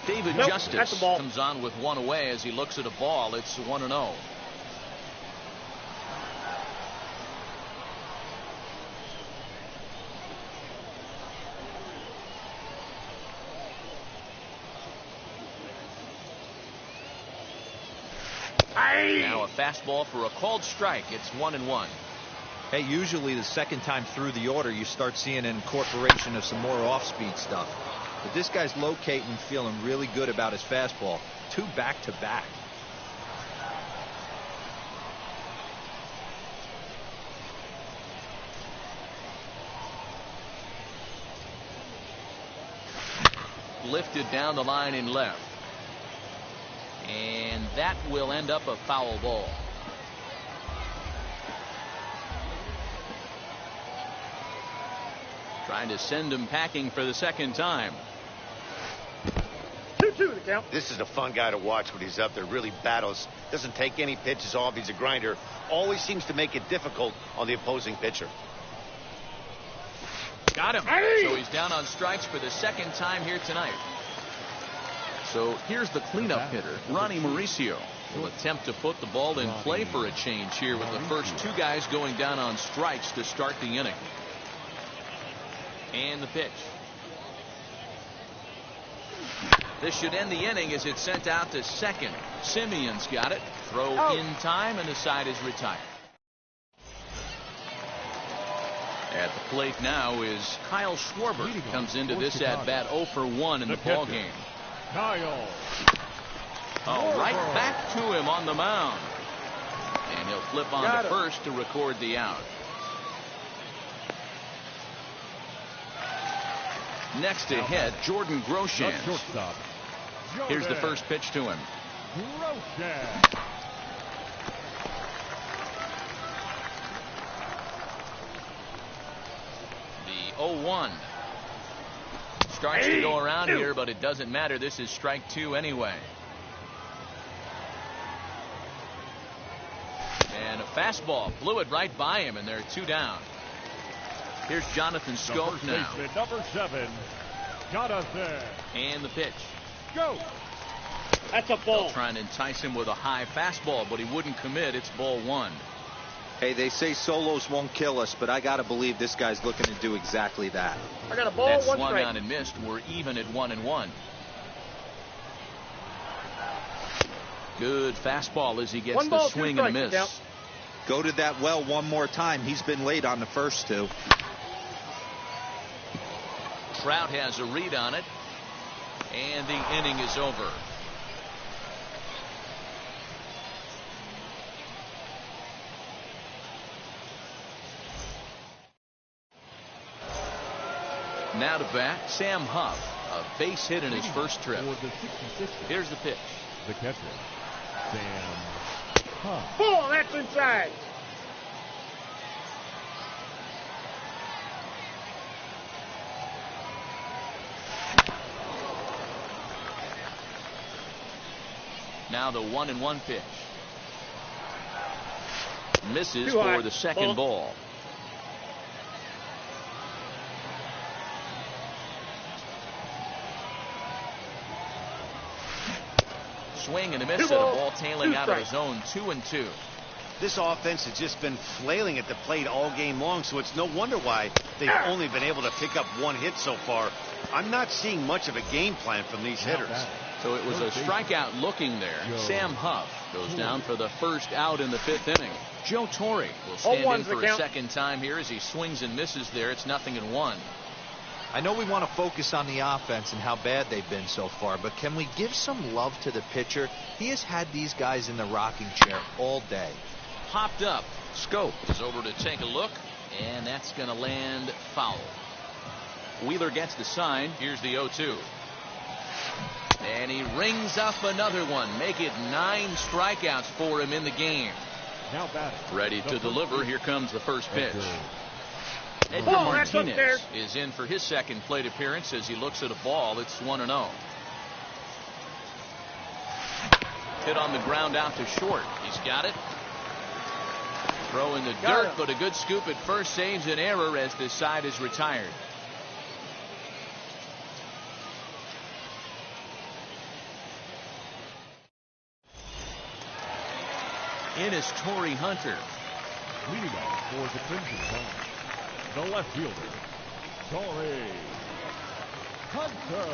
Speaker 2: David Justice comes on with one away as he looks at a ball. It's 1-0. Now a fastball for a called strike. It's 1-1.
Speaker 1: Hey, usually the second time through the order you start seeing an incorporation of some more off-speed stuff. But this guy's locating, feeling really good about his fastball. 2 back-to-back.
Speaker 2: Lifted down the line in left. And that will end up a foul ball. Trying to send him packing for the second time.
Speaker 5: 2-2 the count.
Speaker 3: This is a fun guy to watch when he's up there. Really battles. Doesn't take any pitches off. He's a grinder. Always seems to make it difficult on the opposing pitcher.
Speaker 2: Got him. So he's down on strikes for the second time here tonight. So here's the cleanup hitter, Ronnie Mauricio. Will attempt to put the ball in play for a change here with the first 2 guys going down on strikes to start the inning. And the pitch. This should end the inning as it's sent out to second. Simeon's got it. Throw in time, and the side is retired. At the plate now is Kyle Schwarber. He comes into this at-bat 0 for 1 in the ballgame.
Speaker 4: Kyle.
Speaker 2: Oh, right back to him on the mound. And he'll flip on to first to record the out. Next to hit, Jordan Groshans. Here's the first pitch to him. The 0-1. Starts to go around here, but it doesn't matter. This is strike 2 anyway. And a fastball blew it right by him, and there are 2 down. Here's Jonathan Scope now.
Speaker 4: Number 7, Jonathan.
Speaker 2: And the pitch.
Speaker 5: Go. That's a ball.
Speaker 2: They'll try and entice him with a high fastball, but he wouldn't commit. It's ball 1.
Speaker 1: Hey, they say solos won't kill us, but I got to believe this guy's looking to do exactly that.
Speaker 5: I got a ball,
Speaker 2: that
Speaker 5: 1
Speaker 2: swung
Speaker 5: strike.
Speaker 2: on and missed. We're even at 1-1. Good fastball as he gets
Speaker 5: 1
Speaker 2: the
Speaker 5: ball,
Speaker 2: swing
Speaker 5: 2
Speaker 2: and a
Speaker 5: strikes,
Speaker 2: miss.
Speaker 5: count.
Speaker 1: Go to that well one more time. He's been late on the first 2.
Speaker 2: Trout has a read on it, and the inning is over. Now to bat, Sam Huff, a base hit in his first trip. Here's the pitch.
Speaker 4: The catcher, Sam Huff.
Speaker 5: Ball, that's inside.
Speaker 2: Now the 1-1 pitch. Misses for the second ball. Swing and a miss at a ball tailing out of the zone. 2-2.
Speaker 3: This offense has just been flailing at the plate all game long, so it's no wonder why they've only been able to pick up 1 hit so far. I'm not seeing much of a game plan from these hitters.
Speaker 2: So it was a strikeout looking there. Sam Huff goes down for the first out in the 5th inning. Joe Torre will stand in for a second time here as he swings and misses there. It's 0-1.
Speaker 1: I know we want to focus on the offense and how bad they've been so far, but can we give some love to the pitcher? He has had these guys in the rocking chair all day.
Speaker 2: Popped up. Scope is over to take a look, and that's going to land foul. Wheeler gets the sign. Here's the 0-2. And he rings up another one. Make it 9 strikeouts for him in the game.
Speaker 4: Now batting.
Speaker 2: Ready to deliver. Here comes the first pitch. Edgar
Speaker 5: Ball, that's up
Speaker 2: Martinez
Speaker 5: there.
Speaker 2: is in for his second plate appearance as he looks at a ball. It's 1-0. Hit on the ground out to short. He's got it. Throw in the dirt, but a good scoop at first saves an error as this side is retired. In is Torrey Hunter.
Speaker 4: Leading off for the Crimson Tide, the left fielder, Torrey Hunter.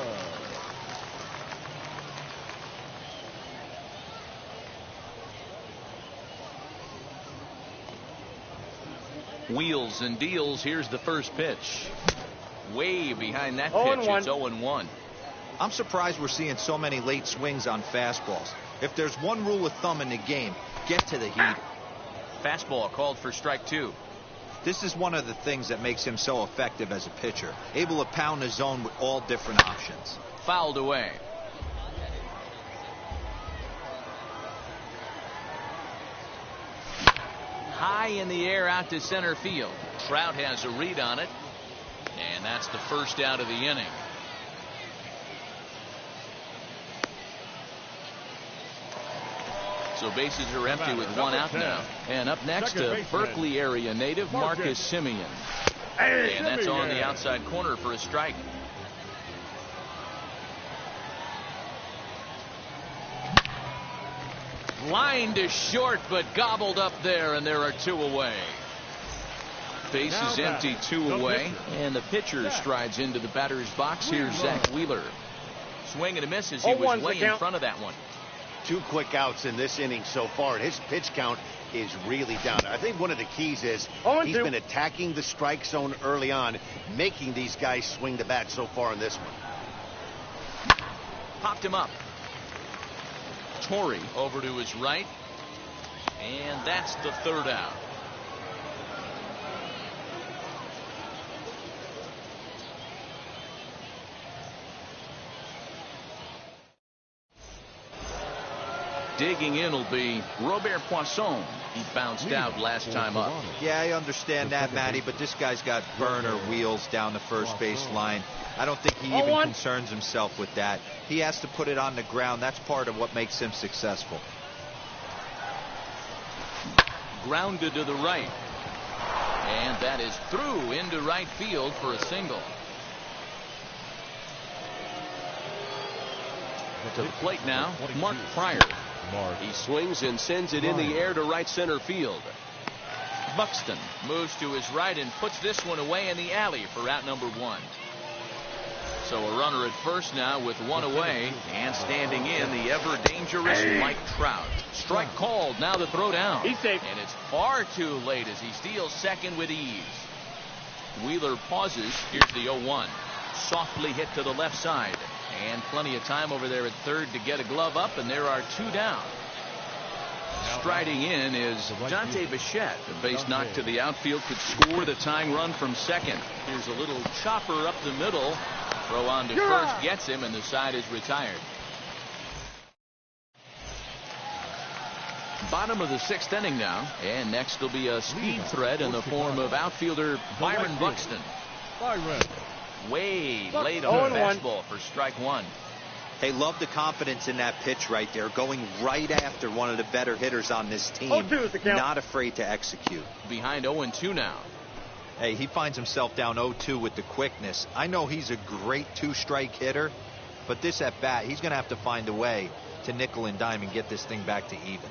Speaker 2: Wheels and deals. Here's the first pitch. Way behind that pitch. It's 0-1.
Speaker 1: I'm surprised we're seeing so many late swings on fastballs. If there's one rule of thumb in the game, get to the heater.
Speaker 2: Fastball called for strike 2.
Speaker 1: This is one of the things that makes him so effective as a pitcher, able to pound the zone with all different options.
Speaker 2: Fouled away. High in the air out to center field. Trout has a read on it, and that's the first out of the inning. So bases are empty with one out now. And up next, a Berkeley area native, Marcus Simeon. And that's on the outside corner for a strike. Line to short, but gobbled up there, and there are 2 away. Bases empty, 2 away, and the pitcher strides into the batter's box. Here's Zach Wheeler. Swing and a miss as he was way in front of that one.
Speaker 3: 2 quick outs in this inning so far, and his pitch count is really down. I think one of the keys is he's been attacking the strike zone early on, making these guys swing the bat so far in this one.
Speaker 2: Popped him up. Torrey over to his right, and that's the 3rd out. Digging in will be Robert Poisson. He bounced out last time up.
Speaker 1: Yeah, I understand that, Matty, but this guy's got burner wheels down the first base line. I don't think he even concerns himself with that. He has to put it on the ground. That's part of what makes him successful.
Speaker 2: Grounded to the right. And that is through into right field for a single. To the plate now, Mark Pryor. He swings and sends it in the air to right center field. Buxton moves to his right and puts this one away in the alley for out number 1. So a runner at first now with 1 away, and standing in the ever dangerous Mike Trout. Strike called. Now the throw down.
Speaker 5: He's safe.
Speaker 2: And it's far too late as he steals second with ease. Wheeler pauses. Here's the 0-1. Softly hit to the left side. And plenty of time over there at third to get a glove up, and there are 2 down. Striding in is Dante Bichette. The base knock to the outfield could score the tying run from second. Here's a little chopper up the middle. Throw on to first gets him, and the side is retired. Bottom of the 6th inning now, and next will be a speed threat in the form of outfielder Byron Buxton. Way late on the fastball for strike 1.
Speaker 1: Hey, love the confidence in that pitch right there, going right after one of the better hitters on this team.
Speaker 5: 0-2 is the count.
Speaker 1: Not afraid to execute.
Speaker 2: Behind 0-2 now.
Speaker 1: Hey, he finds himself down 0-2 with the quickness. I know he's a great 2-strike hitter, but this at bat, he's going to have to find a way to nickel and dime and get this thing back to even.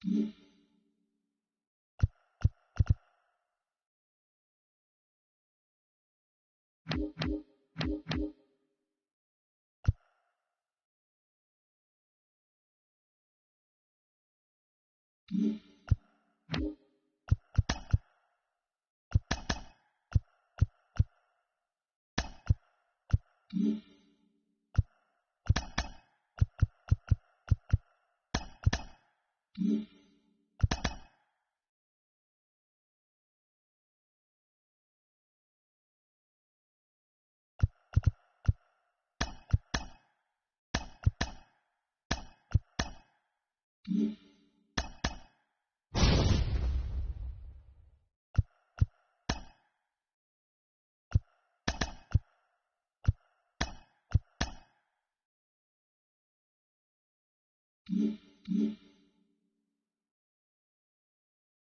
Speaker 6: Mm-hmm.